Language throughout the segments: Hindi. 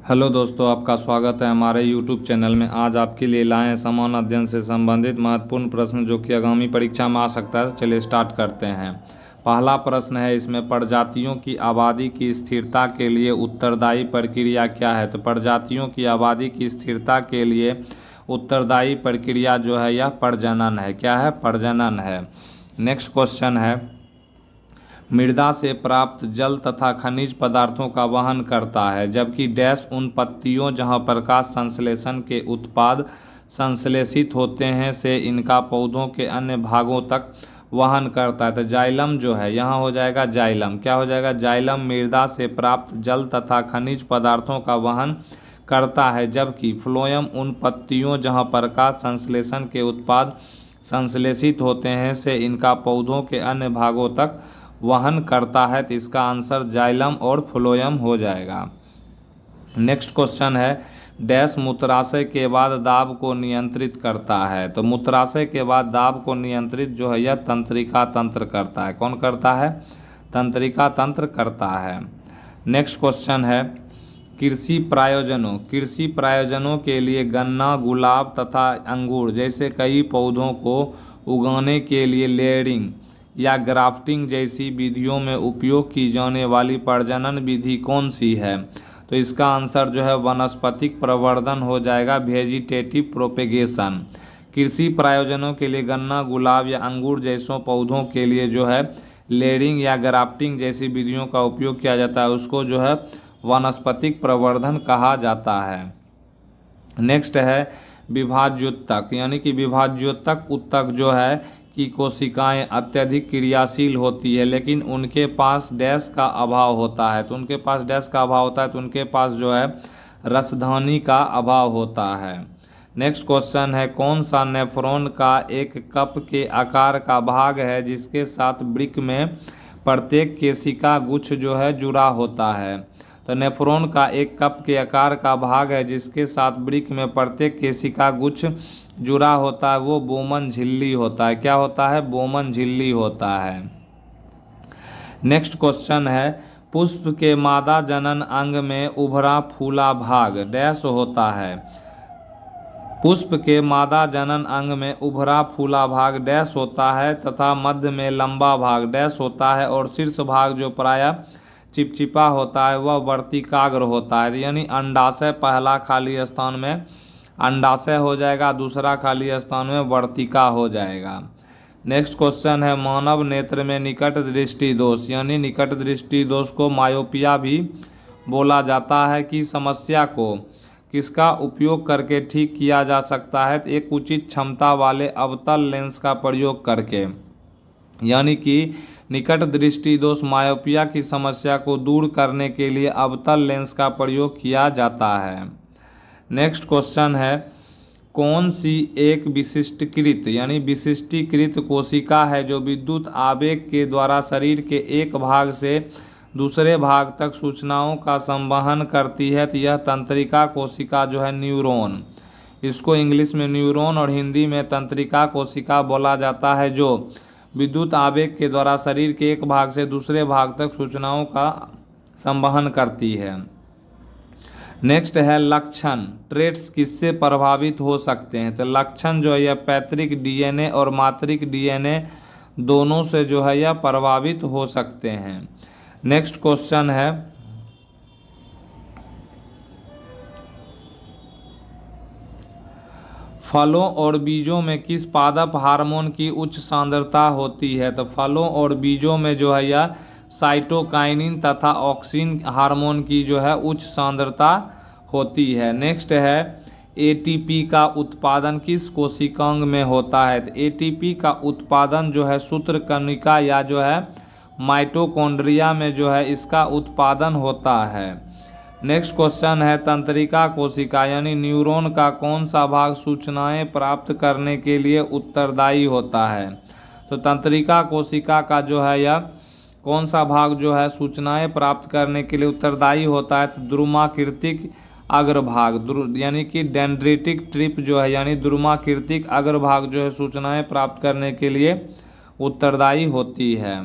हेलो दोस्तों, आपका स्वागत है हमारे यूट्यूब चैनल में। आज आपके लिए लाए हैं समान अध्ययन से संबंधित महत्वपूर्ण प्रश्न जो कि आगामी परीक्षा में आ सकता है। चलिए स्टार्ट करते हैं। पहला प्रश्न है इसमें, प्रजातियों की आबादी की स्थिरता के लिए उत्तरदायी प्रक्रिया क्या है। तो प्रजातियों की आबादी की स्थिरता के लिए उत्तरदायी प्रक्रिया जो है यह प्रजनन है। क्या है? प्रजनन है। नेक्स्ट क्वेश्चन है, मृदा से प्राप्त जल तथा खनिज पदार्थों का वहन करता है, जबकि डैश उन पत्तियों जहां प्रकाश संश्लेषण के उत्पाद संश्लेषित होते हैं से इनका पौधों के अन्य भागों तक वहन करता है। तो जाइलम जो है यहाँ हो जाएगा जाइलम। क्या हो जाएगा? जाइलम मृदा से प्राप्त जल तथा खनिज पदार्थों का वहन करता है, जबकि फ्लोएम उन पत्तियों जहां प्रकाश संश्लेषण के उत्पाद संश्लेषित होते हैं से इनका पौधों के अन्य भागों तक वहन करता है। तो इसका आंसर जाइलम और फ्लोएम हो जाएगा। नेक्स्ट क्वेश्चन है, डैश मूत्राशय के बाद दाब को नियंत्रित करता है। तो मूत्राशय के बाद दाब को नियंत्रित जो है यह तंत्रिका तंत्र करता है। कौन करता है? तंत्रिका तंत्र करता है। नेक्स्ट क्वेश्चन है, कृषि प्रयोजनों के लिए गन्ना, गुलाब तथा अंगूर जैसे कई पौधों को उगाने के लिए लेयरिंग या ग्राफ्टिंग जैसी विधियों में उपयोग की जाने वाली प्रजनन विधि कौन सी है? तो इसका आंसर जो है वनस्पतिक प्रवर्धन हो जाएगा, वेजिटेटिव प्रोपेगेशन। कृषि प्रयोजनों के लिए गन्ना, गुलाब या अंगूर जैसों पौधों के लिए जो है लेयरिंग या ग्राफ्टिंग जैसी विधियों का उपयोग किया जाता है, उसको जो है वनस्पतिक प्रवर्धन कहा जाता है। नेक्स्ट है विभाज्योतक, यानी कि विभाज्योतक उत्तक जो है की कोशिकाएं अत्यधिक क्रियाशील होती है, लेकिन उनके पास डैश का अभाव होता है। तो उनके पास डैश का अभाव होता है, तो उनके पास जो है रसधानी का अभाव होता है। नेक्स्ट क्वेश्चन है, कौन सा नेफ्रॉन का एक कप के आकार का भाग है जिसके साथ वृक्क में प्रत्येक केशिका गुच्छ जो है जुड़ा होता है? तो नेफ्रॉन का एक कप के आकार का भाग है जिसके साथ वृक्क में प्रत्येक केशिका गुच्छ जुड़ा होता है, वो बोमन झिल्ली होता है। क्या होता है? बोमन झिल्ली होता है। नेक्स्ट क्वेश्चन है, पुष्प के मादा जनन अंग में उभरा फूला भाग डैश होता है। पुष्प के मादा जनन अंग में उभरा फूला भाग डैश होता है तथा मध्य में लंबा भाग डैश होता है, और शीर्ष भाग जो प्रायः चिपचिपा होता है वह वर्तिकाग्र होता है। यानी अंडाशय पहला खाली स्थान में अंडाशय हो जाएगा, दूसरा खाली स्थान में वर्तिका हो जाएगा। नेक्स्ट क्वेश्चन है, मानव नेत्र में निकट दृष्टि दोष, यानी निकट दृष्टि दोष को मायोपिया भी बोला जाता है, कि समस्या को किसका उपयोग करके ठीक किया जा सकता है? तो एक उचित क्षमता वाले अवतल लेंस का प्रयोग करके, यानी कि निकट दृष्टि दोष मायोपिया की समस्या को दूर करने के लिए अवतल लेंस का प्रयोग किया जाता है। नेक्स्ट क्वेश्चन है, कौन सी एक विशिष्टीकृत यानी विशिष्टीकृत कोशिका है जो विद्युत आवेग के द्वारा शरीर के एक भाग से दूसरे भाग तक सूचनाओं का संवहन करती है? तो यह तंत्रिका कोशिका जो है न्यूरॉन, इसको इंग्लिश में न्यूरॉन और हिंदी में तंत्रिका कोशिका बोला जाता है, जो विद्युत आवेग के द्वारा शरीर के एक भाग से दूसरे भाग तक सूचनाओं का संवहन करती है। नेक्स्ट है लक्षण, ट्रेट्स किससे प्रभावित हो सकते हैं? तो लक्षण जो है यह पैतृक डीएनए और मातृक डीएनए दोनों से जो है यह प्रभावित हो सकते हैं। नेक्स्ट क्वेश्चन है, फलों और बीजों में किस पादप हार्मोन की उच्च सांद्रता होती है? तो फलों और बीजों में जो है यह साइटोकाइनिन तथा ऑक्सिन हार्मोन की जो है उच्च सांद्रता होती है। नेक्स्ट है, एटीपी का उत्पादन किस कोशिकांग में होता है? तो एटीपी का उत्पादन जो है सूत्रकणिका या जो है माइटोकॉन्ड्रिया में जो है इसका उत्पादन होता है। नेक्स्ट क्वेश्चन है, तंत्रिका कोशिका यानी न्यूरॉन का कौन सा भाग सूचनाएं प्राप्त करने के लिए उत्तरदायी होता है? तो तंत्रिका कोशिका का जो है यह कौन सा भाग जो है सूचनाएं प्राप्त करने के लिए उत्तरदायी होता है? तो द्रुमाकृतिक अग्रभाग, यानी कि डेंड्रिटिक ट्रिप जो है यानी द्रुमाकृतिक अग्रभाग जो है सूचनाएं प्राप्त करने के लिए उत्तरदायी होती है।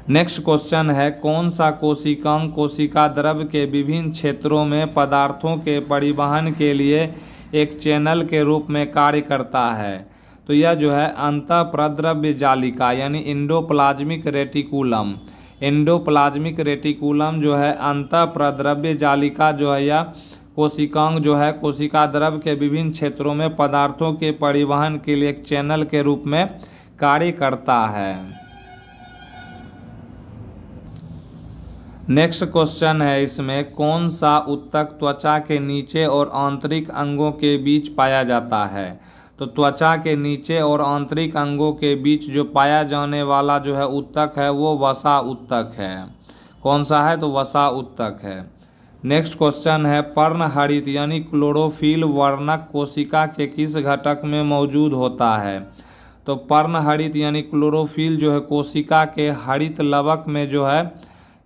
नेक्स्ट क्वेश्चन है, कौन सा कोशिकांग कोशिका द्रव के विभिन्न क्षेत्रों में पदार्थों के परिवहन के लिए एक चैनल के रूप में कार्य करता है? तो यह जो है अंतःप्रद्रव्य जालिका यानी एंडोप्लाज्मिक रेटिकुलम। एंडोप्लाज्मिक रेटिकुलम जो है अंतःप्रद्रव्य जालिका जो है या कोशिकांग जो है कोशिका द्रव के विभिन्न क्षेत्रों में पदार्थों के परिवहन के लिए एक चैनल के रूप में कार्य करता है। नेक्स्ट क्वेश्चन है इसमें, कौन सा ऊतक त्वचा के नीचे और आंतरिक अंगों के बीच पाया जाता है? तो त्वचा के नीचे और आंतरिक अंगों के बीच जो पाया जाने वाला जो है ऊतक है वो वसा ऊतक है। कौन सा है? तो वसा ऊतक है। नेक्स्ट क्वेश्चन है, पर्णहरित यानी क्लोरोफिल वर्णक कोशिका के किस घटक में मौजूद होता है? तो पर्णहरित यानी क्लोरोफिल जो है कोशिका के हरित लवक में जो है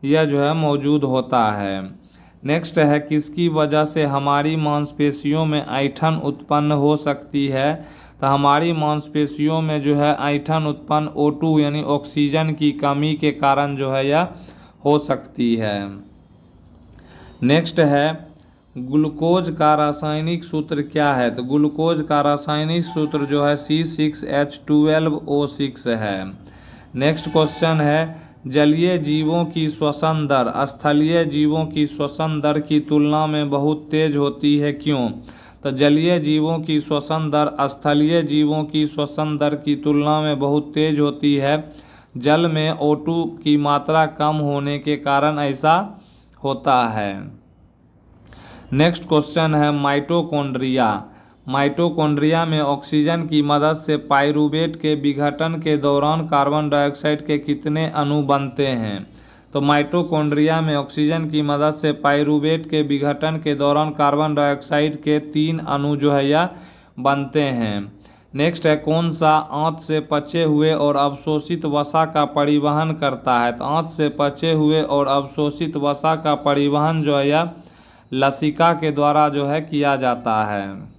यह जो है मौजूद होता है। नेक्स्ट है, किसकी वजह से हमारी मांसपेशियों में ऐंठन उत्पन्न हो सकती है? तो हमारी मांसपेशियों में जो है ऐंठन उत्पन्न O2 यानी ऑक्सीजन की कमी के कारण जो है यह हो सकती है। नेक्स्ट है, ग्लूकोज का रासायनिक सूत्र क्या है? तो ग्लूकोज का रासायनिक सूत्र जो है C6H12O6 है। नेक्स्ट क्वेश्चन है, जलीय जीवों की श्वसन दर स्थलीय जीवों की श्वसन दर की तुलना में बहुत तेज होती है, क्यों? तो जलीय जीवों की श्वसन दर स्थलीय जीवों की श्वसन दर की तुलना में बहुत तेज होती है। जल में O2 की मात्रा कम होने के कारण ऐसा होता है। नेक्स्ट क्वेश्चन है, माइटोकॉन्ड्रिया। माइटोकॉन्ड्रिया में ऑक्सीजन की मदद से पाइरूवेट के विघटन के दौरान कार्बन डाइऑक्साइड के कितने अणु बनते हैं? तो माइटोकॉन्ड्रिया में ऑक्सीजन की मदद से पाइरूवेट के विघटन के दौरान कार्बन डाइऑक्साइड के 3 अणु जो है या बनते हैं। नेक्स्ट है, कौन सा आंत से पचे हुए और अवशोषित वसा का परिवहन करता है? तो आंत से पचे हुए और अवशोषित वसा का परिवहन जो है या लसिका के द्वारा जो है किया जाता है।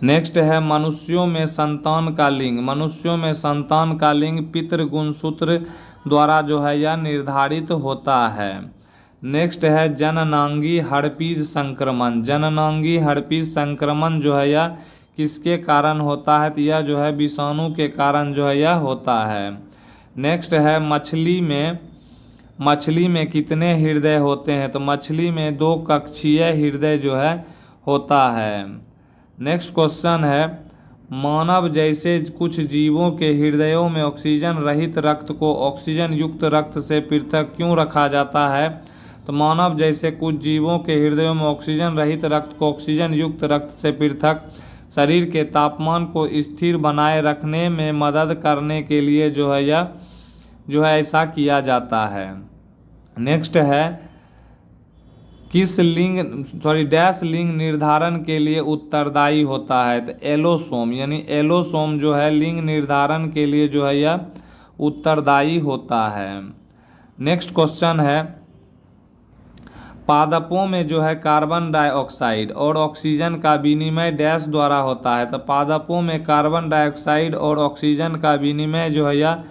नेक्स्ट है, मनुष्यों में संतान का लिंग। मनुष्यों में संतान का लिंग पितृगुणसूत्र द्वारा जो है यह निर्धारित होता है। नेक्स्ट है, जननांगी हर्पीज संक्रमण। जननांगी हर्पीज संक्रमण जो है यह किसके कारण होता है? तो यह जो है विषाणु के कारण जो है यह होता है। नेक्स्ट है, मछली में कितने हृदय होते हैं? तो मछली में 2 कक्षीय हृदय जो है होता है। नेक्स्ट क्वेश्चन है, मानव जैसे कुछ जीवों के हृदयों में ऑक्सीजन रहित रक्त को ऑक्सीजन युक्त रक्त से पृथक क्यों रखा जाता है? तो मानव जैसे कुछ जीवों के हृदयों में ऑक्सीजन रहित रक्त को ऑक्सीजन युक्त रक्त से पृथक शरीर के तापमान को स्थिर बनाए रखने में मदद करने के लिए जो है ऐसा किया जाता है। नेक्स्ट है, डैश लिंग निर्धारण के लिए उत्तरदायी होता है? तो एलोसोम यानी एलोसोम जो है लिंग निर्धारण के लिए जो है यह उत्तरदायी होता है। नेक्स्ट क्वेश्चन है, पादपों में जो है कार्बन डाइऑक्साइड और ऑक्सीजन का विनिमय डैश द्वारा होता है? तो पादपों में कार्बन डाइऑक्साइड और ऑक्सीजन का विनिमय जो है यह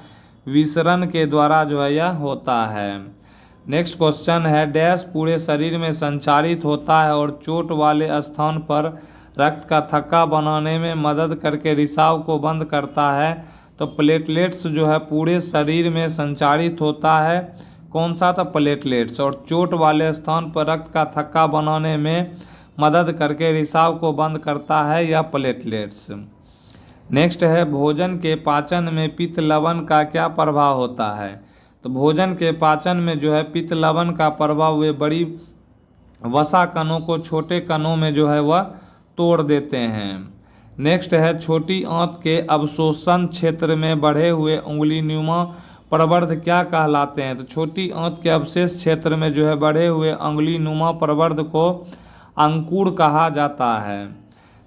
विसरण के द्वारा जो है यह होता है। नेक्स्ट क्वेश्चन है, डैश पूरे शरीर में संचारित होता है और चोट वाले स्थान पर रक्त का थक्का बनाने में मदद करके रिसाव को बंद करता है? तो प्लेटलेट्स जो है पूरे शरीर में संचारित होता है। कौन सा? था प्लेटलेट्स। और चोट वाले स्थान पर रक्त का थक्का बनाने में मदद करके रिसाव को बंद करता है या प्लेटलेट्स। नेक्स्ट है, भोजन के पाचन में पित्त लवण का क्या प्रभाव होता है? तो भोजन के पाचन में जो है पित्त लवण का प्रभाव वे बड़ी वसा कणों को छोटे कणों में जो है वह तोड़ देते हैं। नेक्स्ट है, छोटी आंत के अवशोषण क्षेत्र में बढ़े हुए उंगलीनुमा प्रवर्ध क्या कहलाते हैं? तो छोटी आंत के अवशेष क्षेत्र में जो है बढ़े हुए उंगलीनुमा प्रवर्ध को अंकुर कहा जाता है।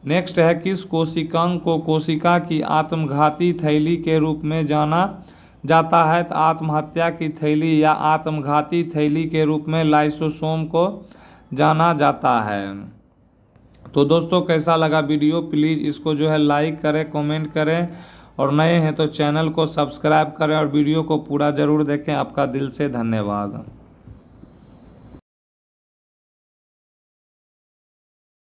नेक्स्ट है, किस कोशिकांग को कोशिका की आत्मघाती थैली के रूप में जाना जाता है? तो आत्महत्या की थैली या आत्मघाती थैली के रूप में लाइसोसोम को जाना जाता है। तो दोस्तों कैसा लगा वीडियो? प्लीज़ इसको जो है लाइक करें, कमेंट करें और नए हैं तो चैनल को सब्सक्राइब करें और वीडियो को पूरा ज़रूर देखें। आपका दिल से धन्यवाद।